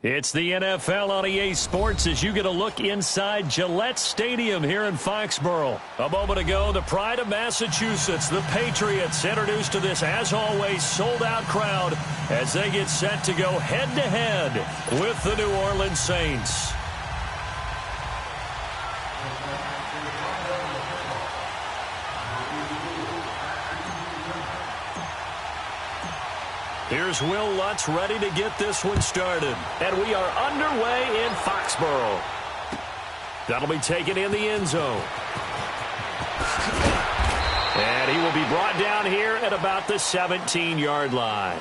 It's the NFL on EA Sports as you get a look inside Gillette Stadium here in Foxborough. A moment ago, the pride of Massachusetts, the Patriots, introduced to this, as always, sold-out crowd as they get set to go head-to-head with the New Orleans Saints. Here's Will Lutz ready to get this one started. And we are underway in Foxborough. That'll be taken in the end zone. And he will be brought down here at about the 17-yard line.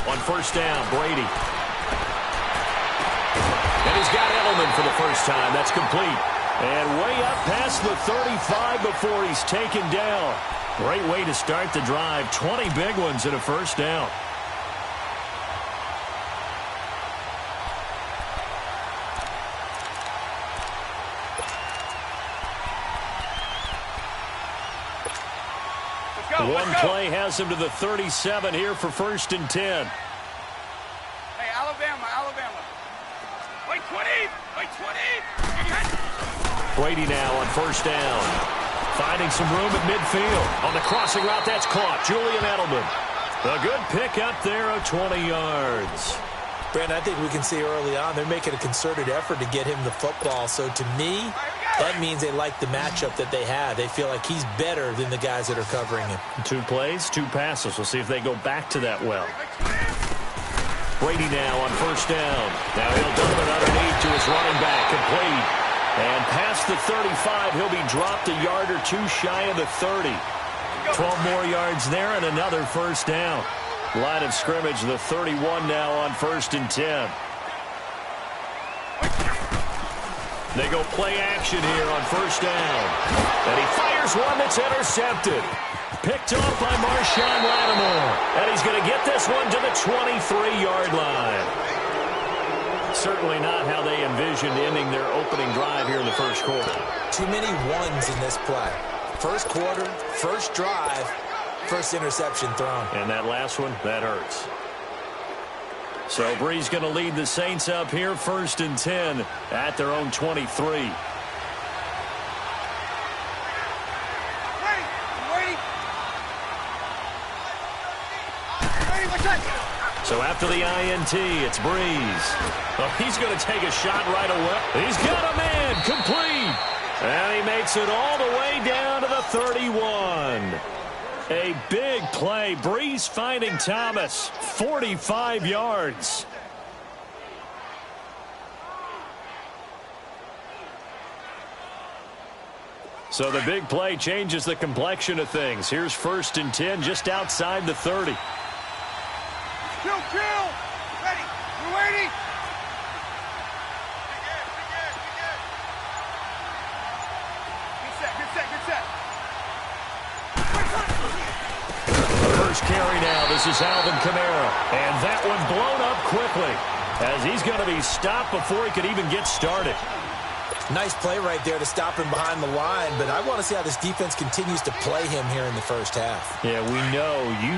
On first down, Brady. And he's got Edelman for the first time. That's complete. And way up past the 35 before he's taken down. Great way to start the drive. 20 big ones and a first down. One play has him to the 37 here for 1st and 10. Hey, Alabama. Wait, 20. Brady now on first down. Finding some room at midfield. On the crossing route, that's caught. Julian Edelman. A good pick up there of 20 yards. Brandon, I think we can see early on they're making a concerted effort to get him the football. So to me, that means they like the matchup that they have. They feel like he's better than the guys that are covering him. 2 plays, 2 passes. We'll see if they go back to that well. Brady now on first down. Now he'll dump it underneath to his running back, complete. And past the 35, he'll be dropped a yard or 2 shy of the 30. 12 more yards there and another first down. Line of scrimmage, the 31 now on 1st and 10. They go play action here on first down. And he fires one that's intercepted. Picked off by Marshawn Lattimore. And he's going to get this one to the 23-yard line. Certainly not how they envisioned ending their opening drive here in the first quarter. Too many ones in this play. First quarter, first drive, first interception thrown. And that last one, that hurts. So Bree's going to lead the Saints up here, 1st and 10 at their own 23. So after the INT, it's Breeze. Oh, he's going to take a shot right away. He's got a man, complete. And he makes it all the way down to the 31. A big play. Breeze finding Thomas. 45 yards. So the big play changes the complexion of things. Here's 1st and 10 just outside the 30. Kill. Ready. We're waiting. Good set. First carry now. This is Alvin Kamara. And that one blown up quickly as he's going to be stopped before he could even get started. Nice play right there to stop him behind the line, but I want to see how this defense continues to play him here in the first half. Yeah, you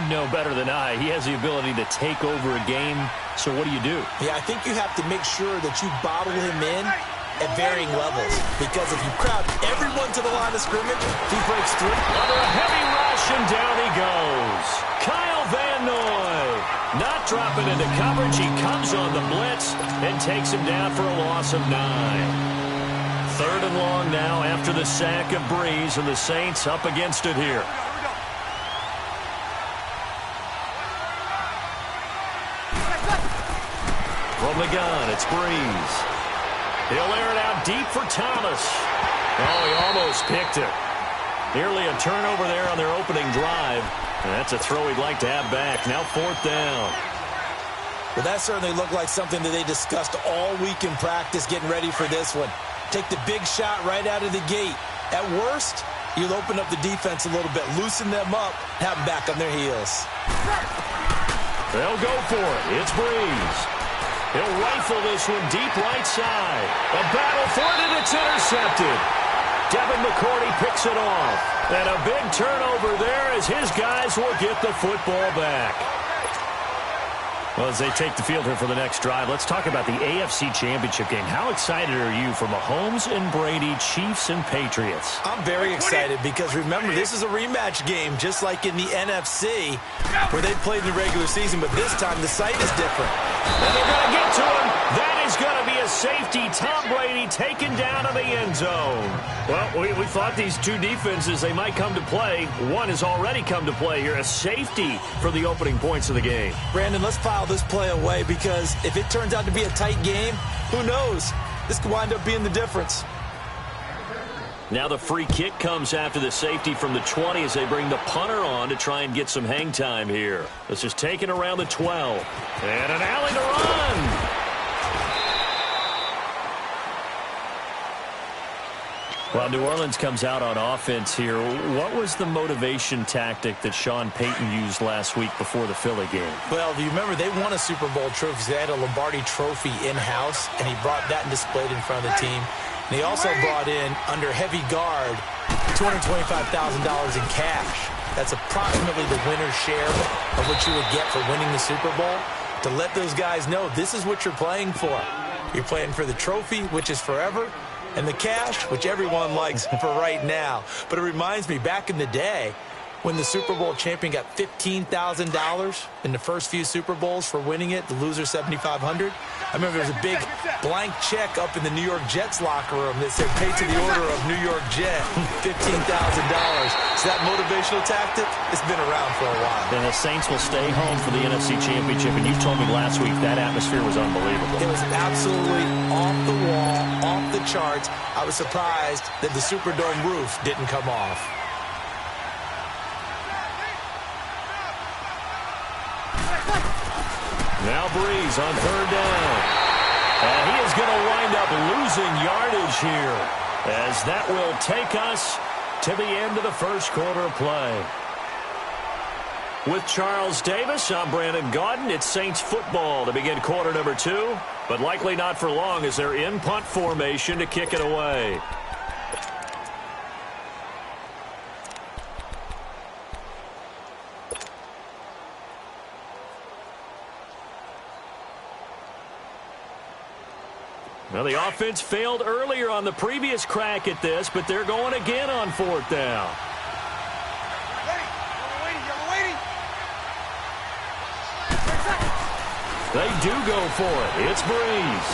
know better than I. He has the ability to take over a game, so what do you do? Yeah, I think you have to make sure that you bottle him in at varying levels, because if you crowd everyone to the line of scrimmage, he breaks through. Under a heavy rush, and down he goes. Kyle Van Noy not dropping into coverage. He comes on the blitz and takes him down for a loss of 9. 3rd and long now after the sack of Breeze, and the Saints up against it here. From the gun, it's Breeze. He'll air it out deep for Thomas. Oh, he almost picked it. Nearly a turnover there on their opening drive. And that's a throw he'd like to have back. Now 4th down. Well, that certainly looked like something that they discussed all week in practice getting ready for this one. Take the big shot right out of the gate. At worst, you'll open up the defense a little bit, loosen them up, have them back on their heels. They'll go for it. It's Breeze. He'll rifle this one deep right side. A battle for it, and it's intercepted. Devin McCourty picks it off. And a big turnover there as his guys will get the football back. Well, as they take the field here for the next drive, let's talk about the AFC Championship game. How excited are you for Mahomes and Brady, Chiefs and Patriots? I'm very excited because, remember, this is a rematch game, just like in the NFC, where they played in the regular season, but this time the site is different. And they're going to get to him. That is going to be a safety. Tom Brady taken down in the end zone. Well, we thought these two defenses, they might come to play. One has already come to play here. A safety for the opening points of the game. Brandon, let's file this play away because if it turns out to be a tight game, who knows? This could wind up being the difference. Now the free kick comes after the safety from the 20 as they bring the punter on to try and get some hang time here. This is taken around the 12. And an alley to run. Well, New Orleans comes out on offense here. What was the motivation tactic that Sean Payton used last week before the Philly game? Well, do you remember they won a Super Bowl trophy? They had a Lombardi trophy in-house, and he brought that and displayed in front of the team. And he also brought in, under heavy guard, $225,000 in cash. That's approximately the winner's share of what you would get for winning the Super Bowl. To let those guys know this is what you're playing for. You're playing for the trophy, which is forever, and the cash, which everyone likes for right now. But it reminds me, back in the day, when the Super Bowl champion got $15,000 in the first few Super Bowls for winning it, the loser $7,500. I remember there was a big blank check up in the New York Jets locker room that said, paid to the order of New York Jet, $15,000. So that motivational tactic, it's been around for a while. And the Saints will stay home for the NFC Championship, and you told me last week that atmosphere was unbelievable. It was absolutely off the wall, off the charts. I was surprised that the Superdome roof didn't come off. Now Breeze on third down. And he is going to wind up losing yardage here, as that will take us to the end of the first quarter of play. With Charles Davis, I'm Brandon Gaudin. It's Saints football to begin quarter number 2, but likely not for long as they're in punt formation to kick it away. Well, the offense failed earlier on the previous crack at this, but they're going again on fourth down. They do go for it. It's Breeze.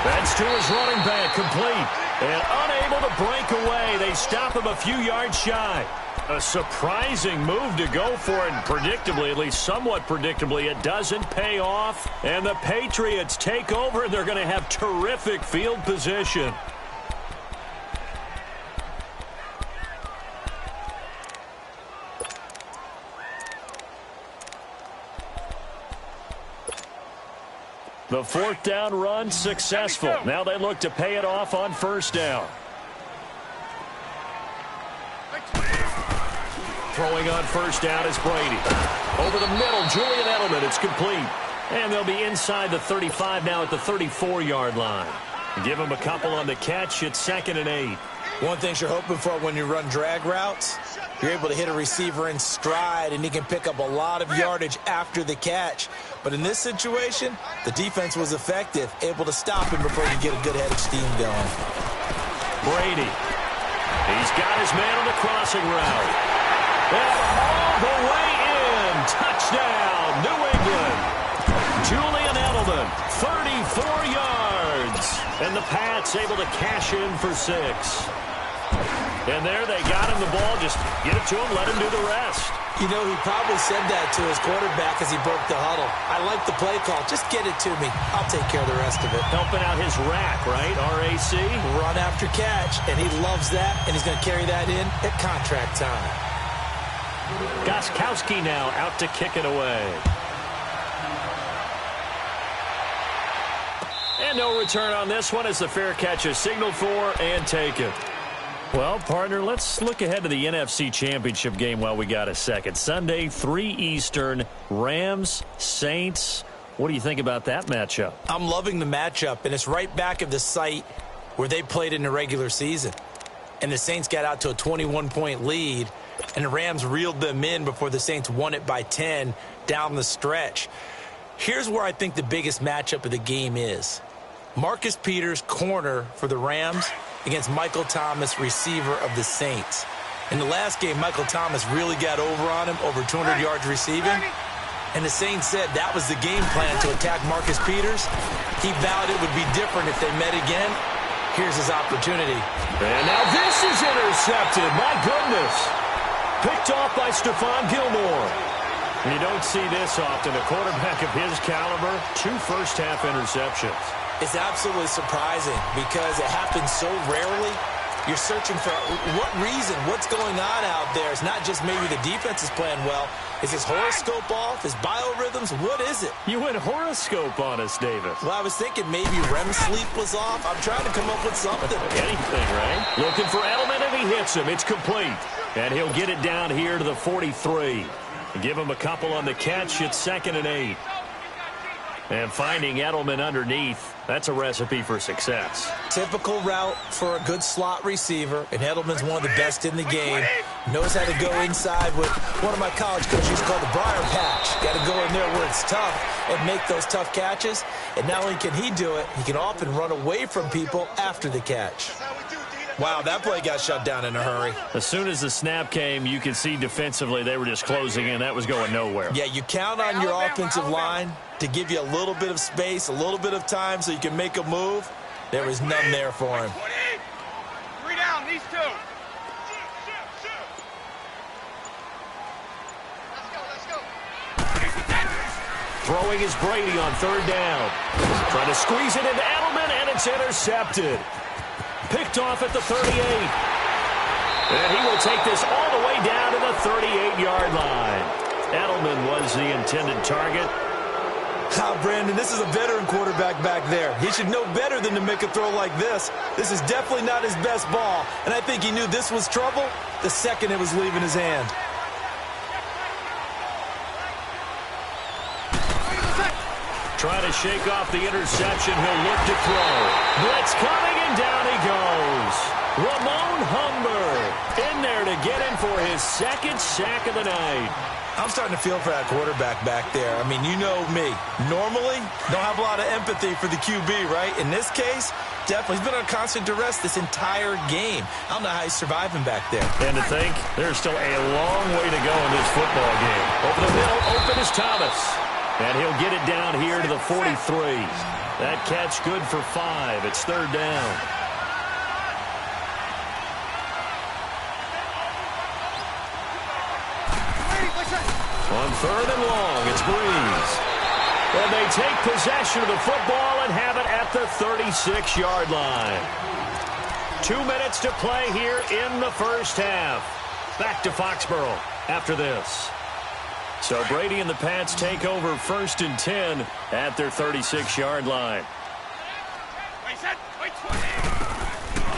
That's to his running back, complete. And unable to break away. They stop him a few yards shy. A surprising move to go for it, and predictably, at least somewhat predictably, it doesn't pay off. And the Patriots take over, and they're going to have terrific field position. The fourth down run successful. Now they look to pay it off on first down. Throwing on first down is Brady. Over the middle, Julian Edelman. It's complete. And they'll be inside the 35 now at the 34-yard line. Give him a couple on the catch. It's 2nd and 8. One thing you're hoping for when you run drag routes, you're able to hit a receiver in stride, and he can pick up a lot of yardage after the catch. But in this situation, the defense was effective, able to stop him before you get a good head of steam going. Brady. He's got his man on the crossing route. And all the way in. Touchdown, New England. Julian Edelman, 34 yards. And the Pats able to cash in for 6. And there they got him the ball. Just get it to him, let him do the rest. You know, he probably said that to his quarterback as he broke the huddle. I like the play call. Just get it to me. I'll take care of the rest of it. Helping out his rack, right? RAC. Run after catch, and he loves that, and he's going to carry that in at contract time. Gostkowski now out to kick it away. And no return on this one as the fair catch is signaled for and taken. Well, partner, let's look ahead to the NFC Championship game while we got a second. Sunday, 3 Eastern, Rams, Saints. What do you think about that matchup? I'm loving the matchup, and it's right back at the site where they played in the regular season. And the Saints got out to a 21-point lead, and the Rams reeled them in before the Saints won it by 10 down the stretch. Here's where I think the biggest matchup of the game is. Marcus Peters, corner for the Rams, against Michael Thomas, receiver of the Saints. In the last game, Michael Thomas really got over on him, over 200 yards receiving. And the Saints said that was the game plan to attack Marcus Peters. He vowed it would be different if they met again. Here's his opportunity. And now this is intercepted. My goodness. Picked off by Stephon Gilmore. You don't see this often. A quarterback of his caliber, 2 first-half interceptions. It's absolutely surprising because it happens so rarely. You're searching for what reason, what's going on out there. It's not just maybe the defense is playing well. Is his horoscope off? His biorhythms? What is it? You went horoscope on us, Davis. Well, I was thinking maybe REM sleep was off. I'm trying to come up with something. Anything, right? Looking for Edelman, and he hits him. It's complete. And he'll get it down here to the 43. Give him a couple on the catch. It's 2nd and 8. And finding Edelman underneath, that's a recipe for success. Typical route for a good slot receiver, and Edelman's one of the best in the game. Knows how to go inside with one of my college coaches called the Briar Patch. Got to go in there where it's tough and make those tough catches. And not only can he do it, he can often run away from people after the catch. Wow, that play got shut down in a hurry. As soon as the snap came, you could see defensively they were just closing in. That was going nowhere. Yeah, you count on your offensive line to give you a little bit of space, a little bit of time so you can make a move. There was none there for him. 3 down, these 2. Let's go. Throwing is Brady on 3rd down. Trying to squeeze it into Edelman, and it's intercepted. Picked off at the 38. And he will take this all the way down to the 38-yard line. Edelman was the intended target. Brandon, this is a veteran quarterback back there. He should know better than to make a throw like this. This is definitely not his best ball, and I think he knew this was trouble the second it was leaving his hand. Trying to shake off the interception. He'll look to throw. Blitz coming, and down he goes. Ramon Humber in there to get in for his 2nd sack of the night. I'm starting to feel for that quarterback back there. I mean, you know me. Normally, don't have a lot of empathy for the QB, right? In this case, definitely. He's been on constant duress this entire game. I don't know how he's surviving back there. And to think, there's still a long way to go in this football game. Over the middle, open is Thomas. And he'll get it down here to the 43. That catch good for 5. It's 3rd down. On 3rd and long, it's Breeze. And they take possession of the football and have it at the 36-yard line. 2 minutes to play here in the first half. Back to Foxborough after this. So Brady and the Pats take over 1st and 10 at their 36-yard line.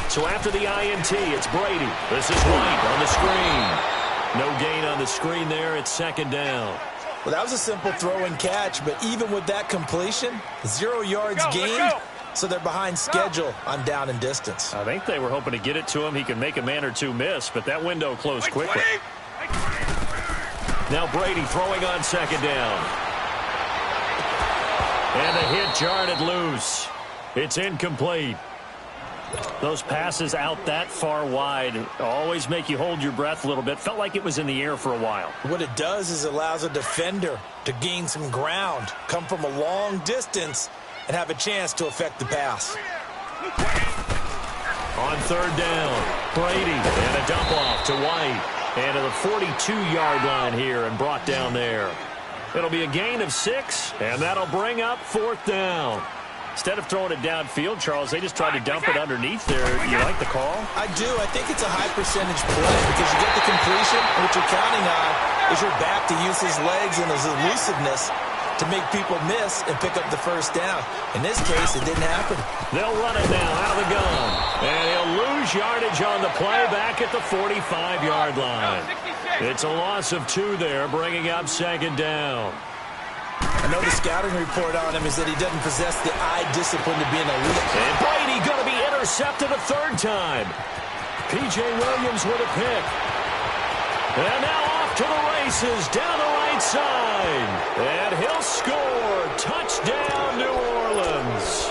So after the INT, it's Brady. This is White on the screen. No gain on the screen there. It's 2nd down. Well, that was a simple throw and catch, but even with that completion, 0 yards gained, so they're behind schedule on down and distance. I think they were hoping to get it to him. He could make a man or two miss, but that window closed quickly. Now Brady throwing on 2nd down. And the hit jarred it loose. It's incomplete. Those passes out that far wide always make you hold your breath a little bit. Felt like it was in the air for a while. What it does is it allows a defender to gain some ground, come from a long distance, and have a chance to affect the pass. On 3rd down, Brady, and a dump off to White. And to the 42-yard line here and brought down there. It'll be a gain of 6, and that'll bring up 4th down. Instead of throwing it downfield, Charles, they just tried to dump it underneath there. You like the call? I do. I think it's a high percentage play because you get the completion, and what you're counting on is your back to use his legs and his elusiveness to make people miss and pick up the first down. In this case, it didn't happen. They'll run it now out of the gun. And he'll lose yardage on the play back at the 45-yard line. It's a loss of 2 there, bringing up second down. I know the scouting report on him is that he doesn't possess the eye discipline to be an elite. And Brady going to be intercepted a 3rd time. P.J. Williams with a pick. And now off to the races down the right side. And he'll score. Touchdown, New Orleans.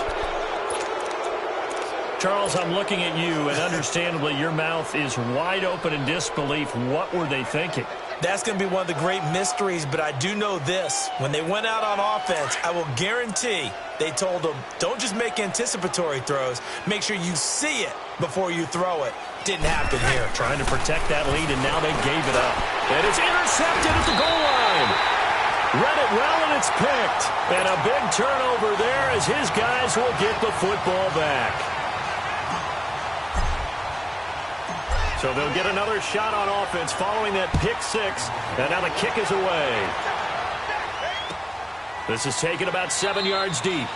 Charles, I'm looking at you, and understandably your mouth is wide open in disbelief. What were they thinking? That's going to be one of the great mysteries, but I do know this. When they went out on offense, I will guarantee they told them, don't just make anticipatory throws. Make sure you see it before you throw it. Didn't happen here. Trying to protect that lead, and now they gave it up. And it's intercepted at the goal line. Read it well, and it's picked. And a big turnover there as his guys will get the football back. So they'll get another shot on offense following that pick 6. And now the kick is away. This is taken about 7 yards deep.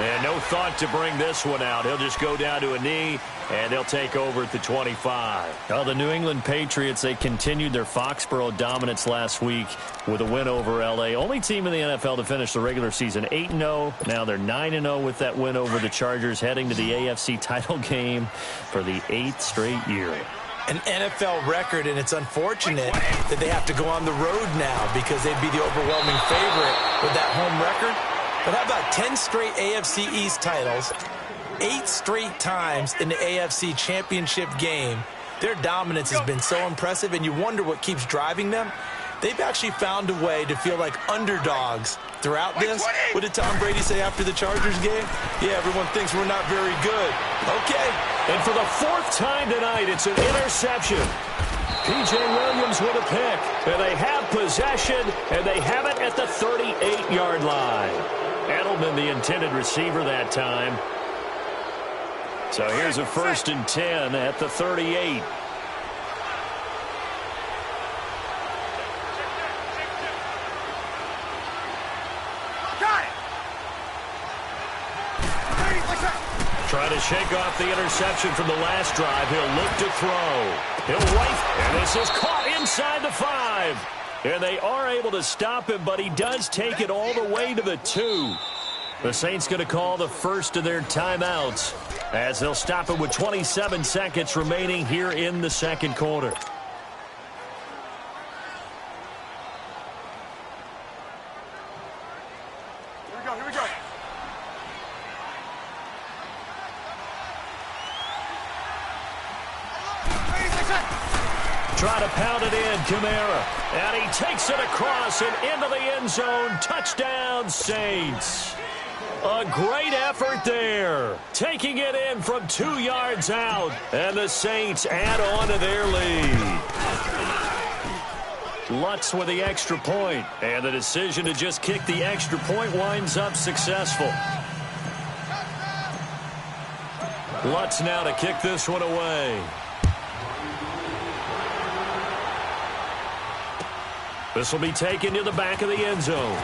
And no thought to bring this one out. He'll just go down to a knee, and they'll take over at the 25. Now the New England Patriots, they continued their Foxborough dominance last week with a win over L.A. Only team in the NFL to finish the regular season 8-0. Now they're 9-0 with that win over the Chargers, heading to the AFC title game for the 8th straight year. An NFL record, and it's unfortunate that they have to go on the road now because they'd be the overwhelming favorite with that home record. But how about 10 straight AFC East titles, 8 straight times in the AFC Championship game? Their dominance has been so impressive, and you wonder what keeps driving them. They've actually found a way to feel like underdogs throughout this. What did Tom Brady say after the Chargers game? Yeah, everyone thinks we're not very good. Okay. And for the 4th time tonight, it's an interception. P.J. Williams with a pick. And they have possession, and they have it at the 38-yard line. Edelman, the intended receiver that time. So here's a 1st and 10 at the 38. Trying to shake off the interception from the last drive. He'll look to throw. He'll right, and this is caught inside the 5. And they are able to stop him, but he does take it all the way to the 2. The Saints going to call the first of their timeouts as they'll stop it with 27 seconds remaining here in the 2nd quarter. Here we go. Try to pound it in, Kamara. And he takes it across and into the end zone. Touchdown, Saints. A great effort there. Taking it in from 2 yards out. And the Saints add on to their lead. Lutz with the extra point. And the decision to just kick the extra point winds up successful. Lutz now to kick this one away. This will be taken to the back of the end zone.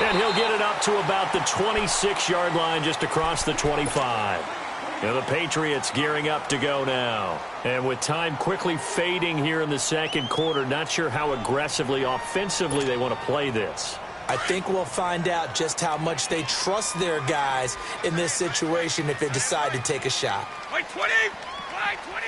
And he'll get it up to about the 26-yard line, just across the 25. And the Patriots gearing up to go now. And with time quickly fading here in the 2nd quarter, not sure how aggressively, offensively they want to play this. I think we'll find out just how much they trust their guys in this situation if they decide to take a shot. Wait, 20! Line 20!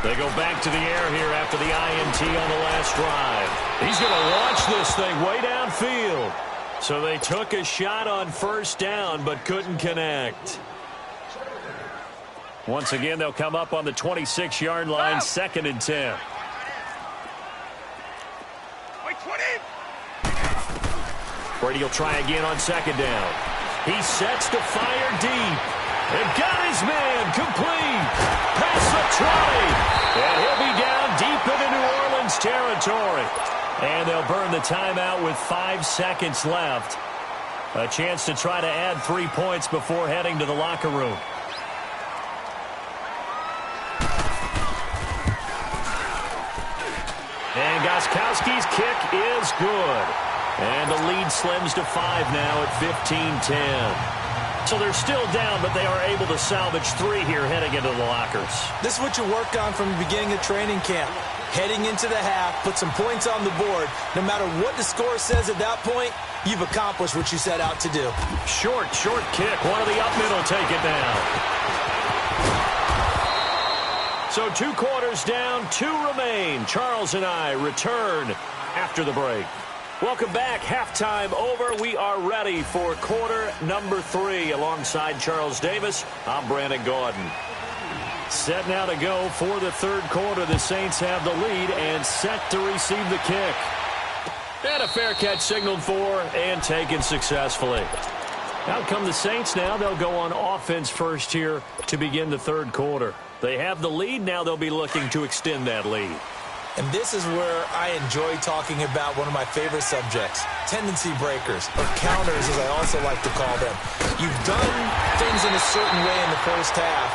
They go back to the air here after the INT on the last drive. He's going to launch this thing way downfield. So they took a shot on 1st down but couldn't connect. Once again, they'll come up on the 26-yard line, 2nd and 10. Wait, 20! Brady will try again on 2nd down. He sets to fire deep. And got his man complete. Past the 20. And he'll be down deep into New Orleans territory. And they'll burn the timeout with 5 seconds left. A chance to try to add 3 points before heading to the locker room. And Gostkowski's kick is good. And the lead slims to 5 now at 15-10. So they're still down, but they are able to salvage 3 here heading into the lockers. This is what you work on from the beginning of training camp. Heading into the half, put some points on the board. No matter what the score says at that point, you've accomplished what you set out to do. Short kick. One of the up middle take it down. So 2 quarters down, 2 remain. Charles and I return after the break. Welcome back. Halftime over. We are ready for quarter number 3. Alongside Charles Davis, I'm Brandon Gaudin. Set now to go for the third quarter. The Saints have the lead and set to receive the kick. And a fair catch signaled for and taken successfully. Out come the Saints now. They'll go on offense first here to begin the third quarter. They have the lead. Now they'll be looking to extend that lead. And this is where I enjoy talking about one of my favorite subjects, tendency breakers, or counters as I also like to call them. You've done things in a certain way in the first half,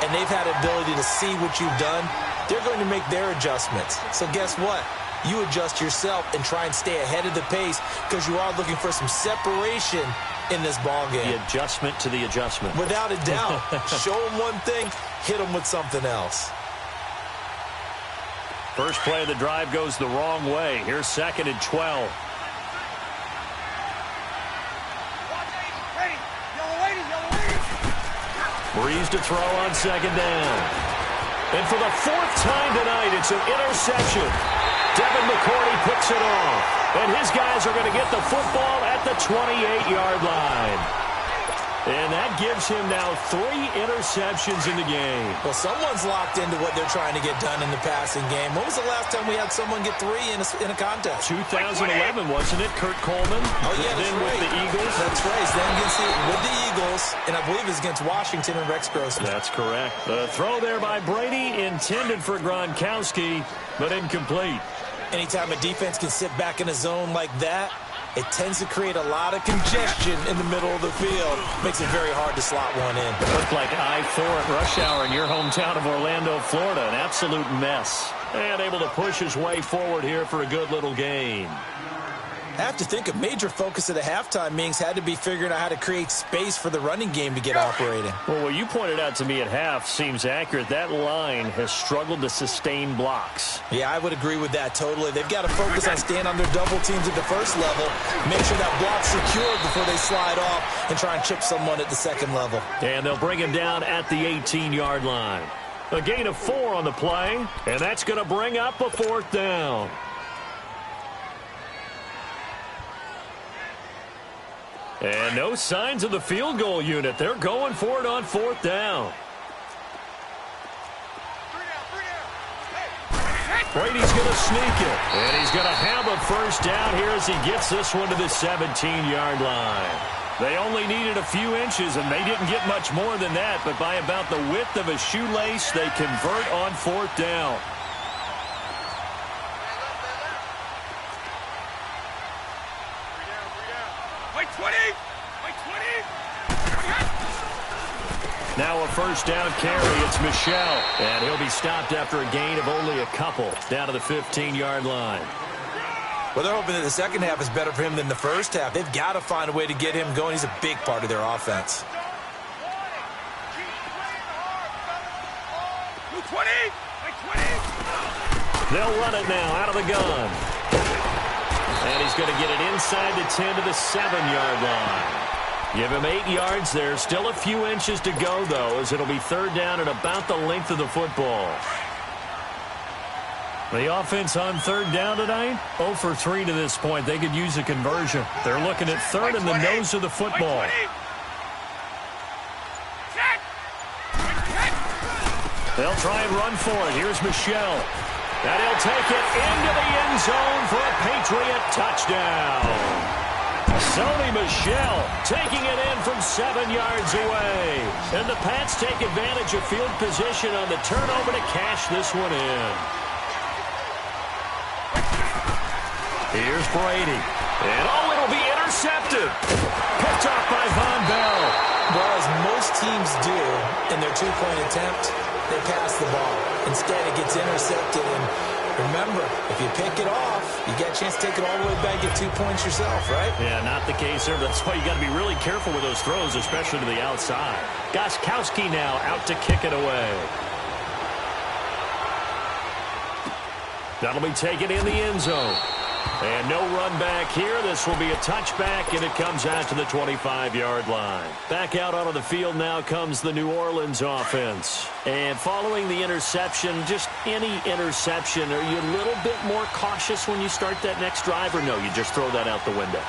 and they've had the ability to see what you've done. They're going to make their adjustments. So guess what? You adjust yourself and try and stay ahead of the pace because you are looking for some separation in this ball game. The adjustment to the adjustment. Without a doubt. Show them one thing, hit them with something else. First play of the drive goes the wrong way. Here's 2nd and 12. Breeze to throw on 2nd down. And for the 4th time tonight, it's an interception. Devin McCourty picks it off. And his guys are going to get the football at the 28-yard line. And that gives him now 3 interceptions in the game. Well, someone's locked into what they're trying to get done in the passing game. When was the last time we had someone get 3 in a contest? 2011, wasn't it? Kurt Coleman. Oh, yeah, that's then right. with the Eagles. That's right. Then with the Eagles, and I believe it's against Washington and Rex Grossman. That's correct. The throw there by Brady intended for Gronkowski, but incomplete. Anytime a defense can sit back in a zone like that, it tends to create a lot of congestion in the middle of the field. Makes it very hard to slot one in. Looked like I-4 at rush hour in your hometown of Orlando, Florida. An absolute mess. And able to push his way forward here for a good little gain. I have to think a major focus of the halftime meetings had to be figuring out how to create space for the running game to get operating. Well, what you pointed out to me at half seems accurate. That line has struggled to sustain blocks. Yeah, I would agree with that totally. They've got to focus on staying on their double teams at the first level, make sure that block's secured before they slide off and try and chip someone at the second level. And they'll bring him down at the 18-yard line. A gain of 4 on the play, and that's going to bring up a 4th down. And no signs of the field goal unit. They're going for it on 4th down. Brady's going to sneak it. And he's going to have a first down here as he gets this one to the 17-yard line. They only needed a few inches, and they didn't get much more than that. But by about the width of a shoelace, they convert on 4th down. Now a first down carry. It's Michelle. And he'll be stopped after a gain of only a couple down to the 15-yard line. Well, they're hoping that the second half is better for him than the first half. They've got to find a way to get him going. He's a big part of their offense. They'll run it now out of the gun. And he's going to get it inside the 10 to the 7-yard line. Give him 8 yards there. Still a few inches to go, though, as it'll be 3rd down at about the length of the football. The offense on 3rd down tonight, 0 for 3 to this point. They could use a conversion. They're looking at 3rd in the nose of the football. They'll try and run for it. Here's Michelle. And he'll take it into the end zone for a Patriot touchdown. Sony Michel taking it in from 7 yards away. And the Pats take advantage of field position on the turnover to cash this one in. Here's Brady. And it'll be intercepted. intercepted. Picked off by Von Bell. Well, as most teams do in their two-point attempt, they pass the ball. Instead, it gets intercepted. And remember, if you pick it off, you get a chance to take it all the way back, get 2 points yourself, right? Yeah, not the case there. That's why you got to be really careful with those throws, especially to the outside. Gostkowski now out to kick it away. That'll be taken in the end zone. And no run back here. This will be a touchback, and it comes out to the 25-yard line. Back out onto the field now comes the New Orleans offense. And following the interception, just any interception, are you a little bit more cautious when you start that next drive, or no, you just throw that out the window?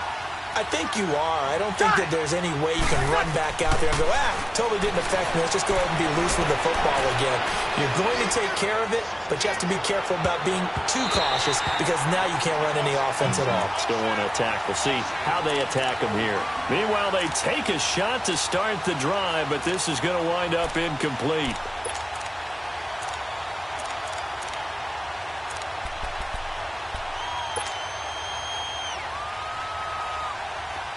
I think you are. I don't think that there's any way you can run back out there and go, totally didn't affect me. Let's just go ahead and be loose with the football again. You're going to take care of it, but you have to be careful about being too cautious because now you can't run any offense at all. Still want to attack. We'll see how they attack them here. Meanwhile, they take a shot to start the drive, but this is going to wind up incomplete.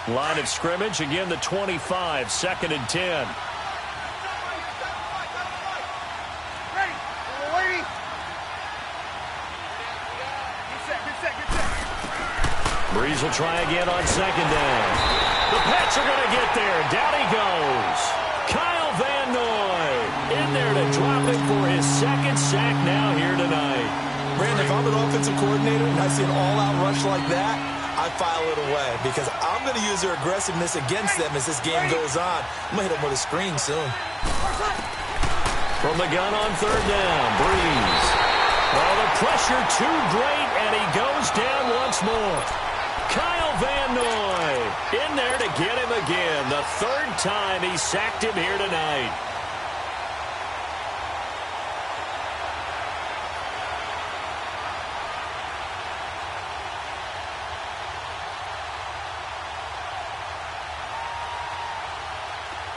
Line of scrimmage, again the 25, 2nd and 10. Breeze will try again on 2nd down. The Pats are going to get there. Down he goes. Kyle Van Noy in there to drop it for his 2nd sack now here tonight. Brandon, if I'm an offensive coordinator and I see an all-out rush like that, I file it away because I'm going to use their aggressiveness against them as this game goes on. I'm going to hit them with a screen soon. From the gun on 3rd down, Breeze. Well, the pressure too great, and he goes down once more. Kyle Van Noy in there to get him again. The 3rd time he sacked him here tonight.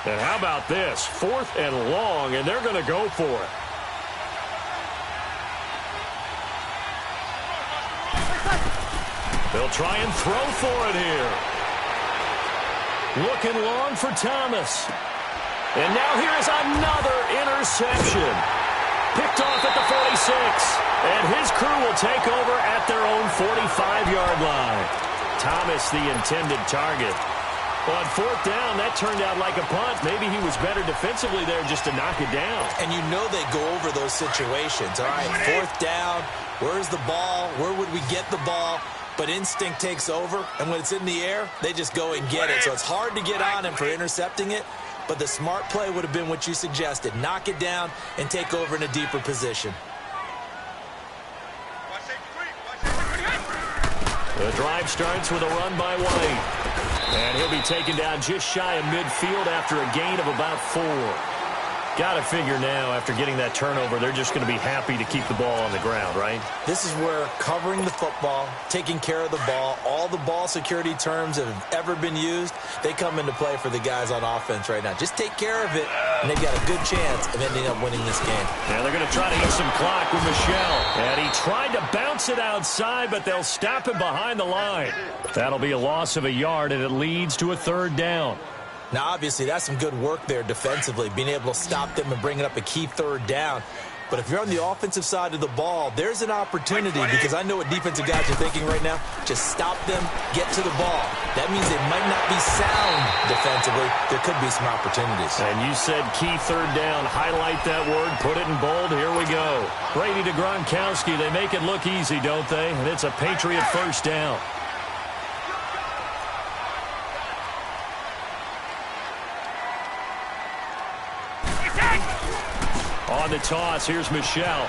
And how about this? 4th and long, and they're going to go for it. They'll try and throw for it here. Looking long for Thomas. And now here's another interception. Picked off at the 46. And his crew will take over at their own 45-yard line. Thomas, the intended target. On 4th down, that turned out like a punt. Maybe he was better defensively there just to knock it down. And you know they go over those situations. All right, 4th down, where's the ball? Where would we get the ball? But instinct takes over, and when it's in the air, they just go and get it. So it's hard to get on him for intercepting it, but the smart play would have been what you suggested. Knock it down and take over in a deeper position. The drive starts with a run by White. And he'll be taken down just shy of midfield after a gain of about 4. Got to figure now, after getting that turnover, they're just going to be happy to keep the ball on the ground, right? This is where covering the football, taking care of the ball, all the ball security terms that have ever been used, they come into play for the guys on offense right now. Just take care of it, and they've got a good chance of ending up winning this game. And they're going to try to eat some clock with Michelle. And he tried to bounce it outside, but they'll stop him behind the line. That'll be a loss of a yard, and it leads to a 3rd down. Now, obviously, that's some good work there defensively, being able to stop them and bring it up a key 3rd down. But if you're on the offensive side of the ball, there's an opportunity because I know what defensive guys are thinking right now. Just stop them, get to the ball. That means they might not be sound defensively. There could be some opportunities. And you said key 3rd down. Highlight that word. Put it in bold. Here we go. Brady to Gronkowski. They make it look easy, don't they? And it's a Patriot 1st down. On the toss, here's Michelle.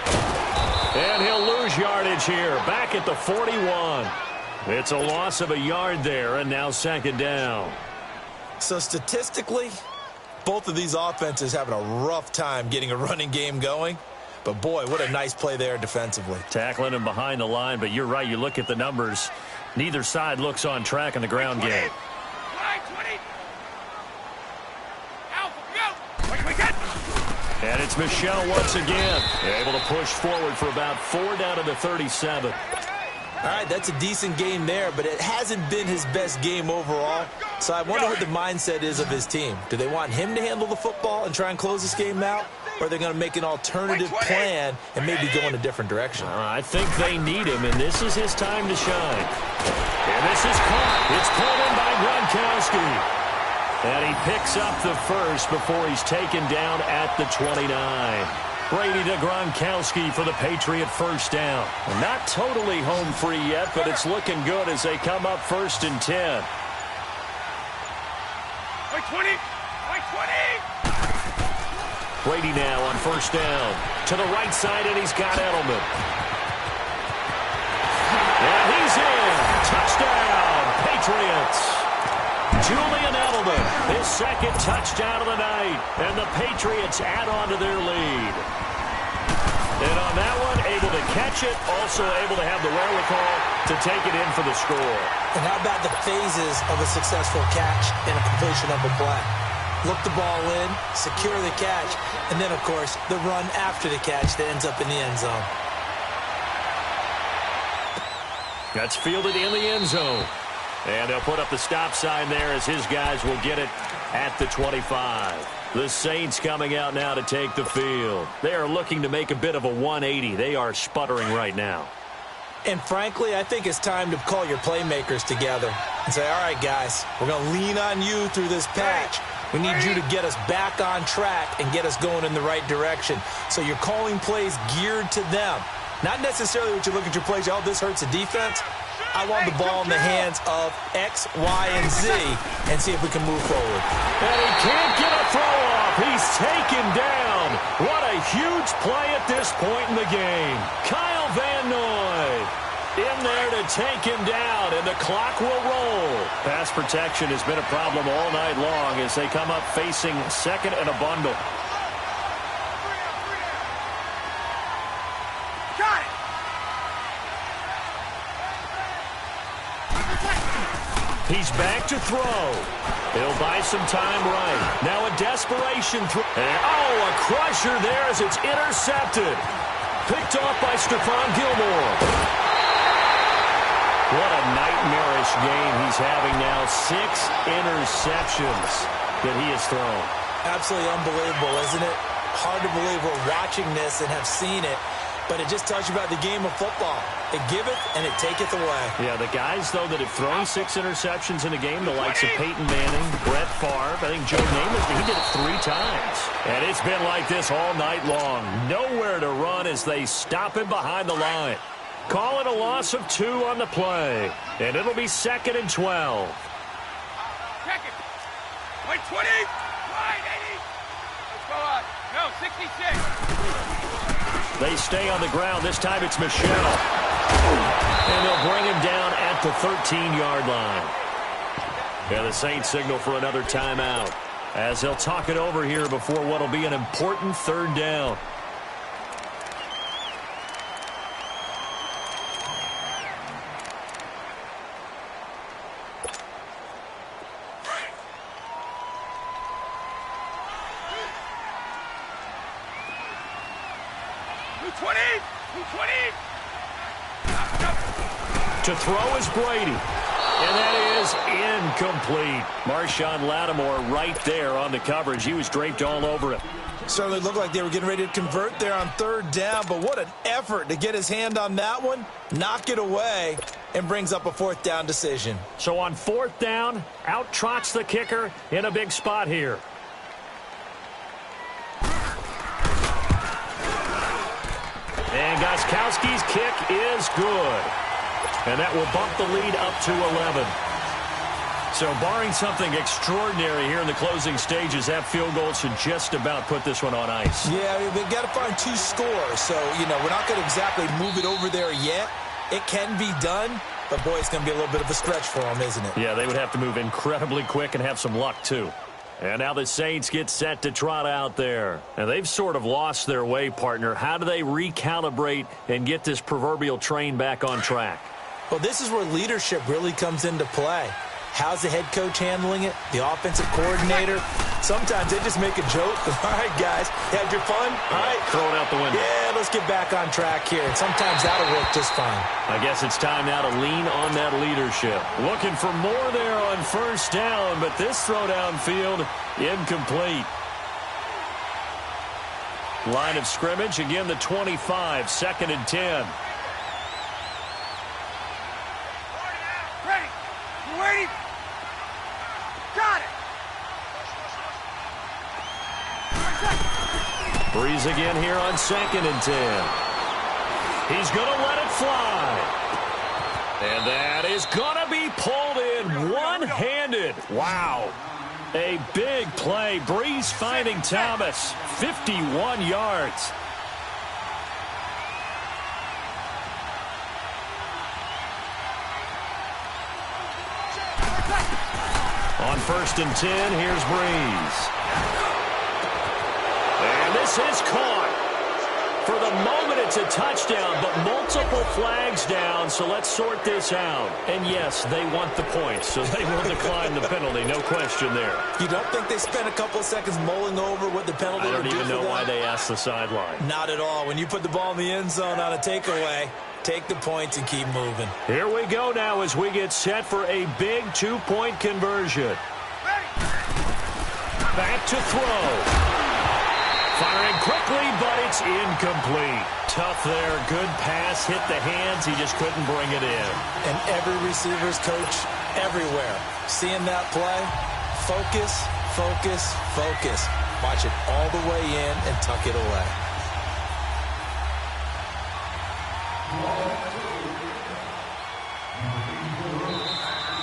And he'll lose yardage here. Back at the 41. It's a loss of a yard there, and now 2nd down. So statistically, both of these offenses having a rough time getting a running game going. But, boy, what a nice play there defensively. Tackling him behind the line, but you're right. You look at the numbers. Neither side looks on track in the ground game. And it's Michelle once again. Able to push forward for about 4 down to the 37. All right, that's a decent game there, but it hasn't been his best game overall. So I wonder what the mindset is of his team. Do they want him to handle the football and try and close this game out? Or are they going to make an alternative plan and maybe go in a different direction? I think they need him, and this is his time to shine. And this is caught. It's pulled in by Gronkowski. And he picks up the first before he's taken down at the 29. Brady to Gronkowski for the Patriot first down. Not totally home free yet, but it's looking good as they come up 1st and 10. Wait, 20! Wait, 20! Brady now on 1st down. To the right side, and he's got Edelman. And he's in. Touchdown, Patriots. Julian Edelman, his 2nd touchdown of the night. And the Patriots add on to their lead. And on that one, able to catch it, also able to have the wherewithal to take it in for the score. And how about the phases of a successful catch and a completion of a play? Look the ball in, secure the catch, and then, of course, the run after the catch that ends up in the end zone. That's fielded in the end zone. And they'll put up the stop sign there as his guys will get it at the 25. The Saints coming out now to take the field. They are looking to make a bit of a 180. They are sputtering right now. And frankly, I think it's time to call your playmakers together and say, all right, guys, we're going to lean on you through this patch. We need you to get us back on track and get us going in the right direction. So you're calling plays geared to them. Not necessarily what you look at your plays, oh, this hurts the defense. I want the ball in the hands of X, Y, and Z and see if we can move forward. And he can't get a throw off. He's taken down. What a huge play at this point in the game. Kyle Van Noy in there to take him down, and the clock will roll. Pass protection has been a problem all night long as they come up facing 2nd and a bundle. Got it! He's back to throw. He'll buy some time right. Now a desperation throw. Oh, a crusher there as it's intercepted. Picked off by Stephon Gilmore. What a nightmarish game he's having now. 6 interceptions that he has thrown. Absolutely unbelievable, isn't it? Hard to believe we're watching this and have seen it, but it just tells you about the game of football. It giveth and it taketh away. Yeah, the guys, though, that have thrown 6 interceptions in a game, the likes of Peyton Manning, Brett Favre, I think Joe Namath, he did it 3 times. And it's been like this all night long. Nowhere to run as they stop him behind the line. Call it a loss of 2 on the play. And it'll be 2nd and 12. Check it! Wait, 20! Wide, 80! Let's go on. No, 66! They stay on the ground. This time it's Michelle. And they'll bring him down at the 13-yard line. And the Saints signal for another timeout as they'll talk it over here before what will be an important 3rd down. To throw is Brady. And that is incomplete. Marshawn Lattimore right there on the coverage. He was draped all over it. Certainly looked like they were getting ready to convert there on 3rd down, but what an effort to get his hand on that one, knock it away, and brings up a 4th down decision. So on 4th down, out trots the kicker in a big spot here. And Gostkowski's kick is good. And that will bump the lead up to 11. So barring something extraordinary here in the closing stages, that field goal should just about put this one on ice. Yeah, they've got to find 2 scores. So, we're not going to exactly move it over there yet. It can be done, but boy, it's going to be a little bit of a stretch for them, isn't it? Yeah, they would have to move incredibly quick and have some luck, too. And now the Saints get set to trot out there. And they've sort of lost their way, partner. How do they recalibrate and get this proverbial train back on track? Well, this is where leadership really comes into play. How's the head coach handling it? The offensive coordinator? Sometimes they just make a joke. All right, guys, you had your fun? All right. Throw it out the window. Yeah, let's get back on track here. And sometimes that'll work just fine. I guess it's time now to lean on that leadership. Looking for more there on first down, but this throw downfield incomplete. Line of scrimmage, again the 25, 2nd and 10. Ready. You waiting? Got it. Breeze again here on 2nd and 10. He's going to let it fly. And that is going to be pulled in one-handed. Wow. A big play. Breeze finding Thomas. 51 yards. On 1st and 10, here's Breeze. And this is caught. For the moment, it's a touchdown, but multiple flags down, so let's sort this out. And yes, they want the points, so they will decline the penalty, no question there. You don't think they spent a couple of seconds mulling over what the penalty would do? I don't even know why they asked the sideline. Not at all. When you put the ball in the end zone on a takeaway, take the points and keep moving. Here we go now as we get set for a big 2-point conversion. Back to throw. Firing quickly, but it's incomplete. Tough there. Good pass. Hit the hands. He just couldn't bring it in. And every receiver's coach everywhere. Seeing that play, focus, focus, focus. Watch it all the way in and tuck it away.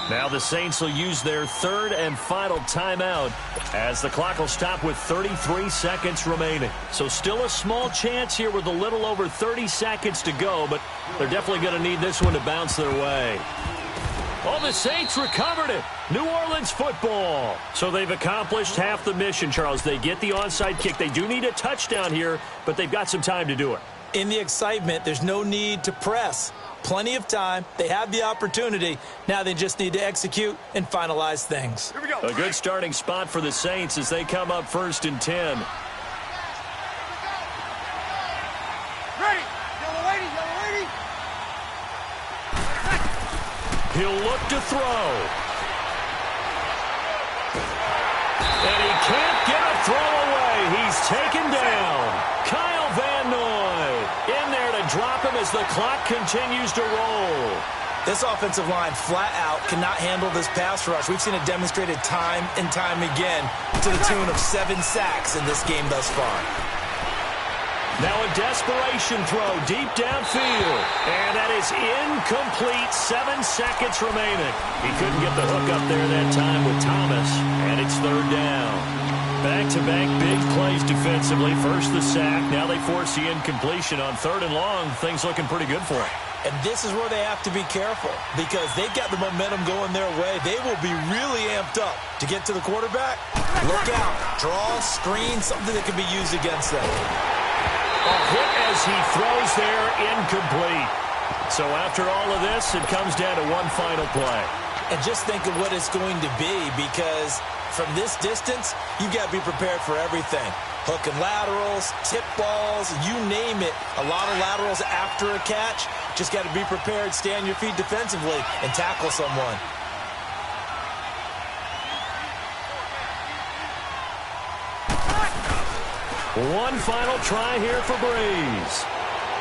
Now the Saints will use their 3rd and final timeout as the clock will stop with 33 seconds remaining. So still a small chance here with a little over 30 seconds to go, but they're definitely going to need this one to bounce their way. Oh, the Saints recovered it. New Orleans football. So they've accomplished half the mission, Charles. They get the onside kick. They do need a touchdown here, but they've got some time to do it. In the excitement, there's no need to press. Plenty of time. They have the opportunity. Now they just need to execute and finalize things. Here we go. A good starting spot for the Saints as they come up 1st and 10. Ready. Yellow lady, yellow lady. He'll look to throw. And he can't get a throw away. He's taken down. Kyle Van Noy in there to drop him as the clock continues to roll. This offensive line flat out cannot handle this pass rush. We've seen it demonstrated time and time again to the tune of 7 sacks in this game thus far. Now a desperation throw deep downfield. And that is incomplete. 7 seconds remaining. He couldn't get the hook up there that time with Thomas. And it's 3rd down. Back-to-back big plays defensively. First the sack. Now they force the incompletion on 3rd and long. Things looking pretty good for them. And this is where they have to be careful because they've got the momentum going their way. They will be really amped up to get to the quarterback. Look out. Draw, screen, something that can be used against them. A hit as he throws there, incomplete. So after all of this, it comes down to one final play. And just think of what it's going to be because from this distance, you've got to be prepared for everything. Hook and laterals, tip balls, you name it. A lot of laterals after a catch. Just got to be prepared, stay on your feet defensively, and tackle someone. One final try here for Breeze.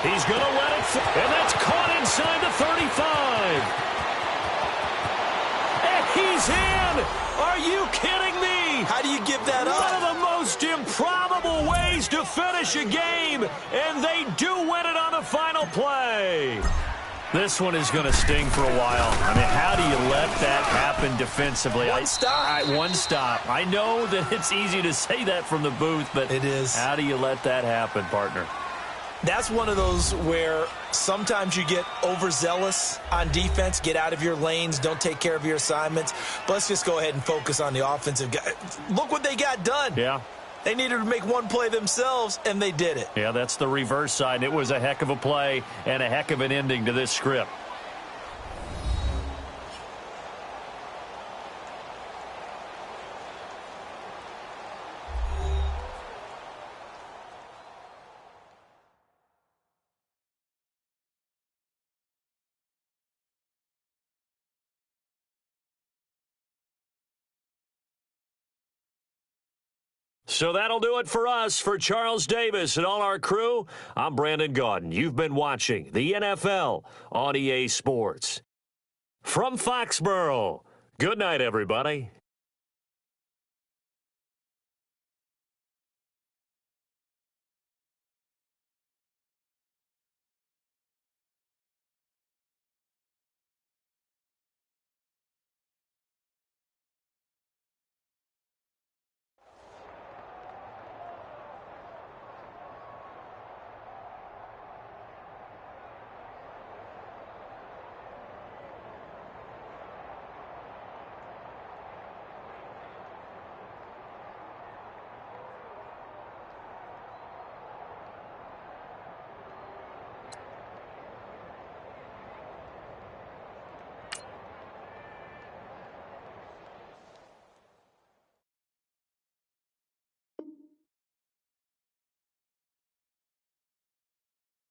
He's going to let it fly, and that's caught inside the 35. And he's in! Are you kidding me? How do you give that up? One of the most improbable ways to finish a game, and they do win it on the final play. This one is going to sting for a while. I mean, how do you let that happen defensively? One stop. One stop. I know that it's easy to say that from the booth, but it is. How do you let that happen, partner? That's one of those where sometimes you get overzealous on defense, get out of your lanes, don't take care of your assignments. But let's just go ahead and focus on the offensive guy. Look what they got done. Yeah. They needed to make one play themselves, and they did it. Yeah, that's the reverse side. It was a heck of a play and a heck of an ending to this script. So that'll do it for us. For Charles Davis and all our crew, I'm Brandon Gaudin. You've been watching the NFL on EA Sports. From Foxborough, good night, everybody.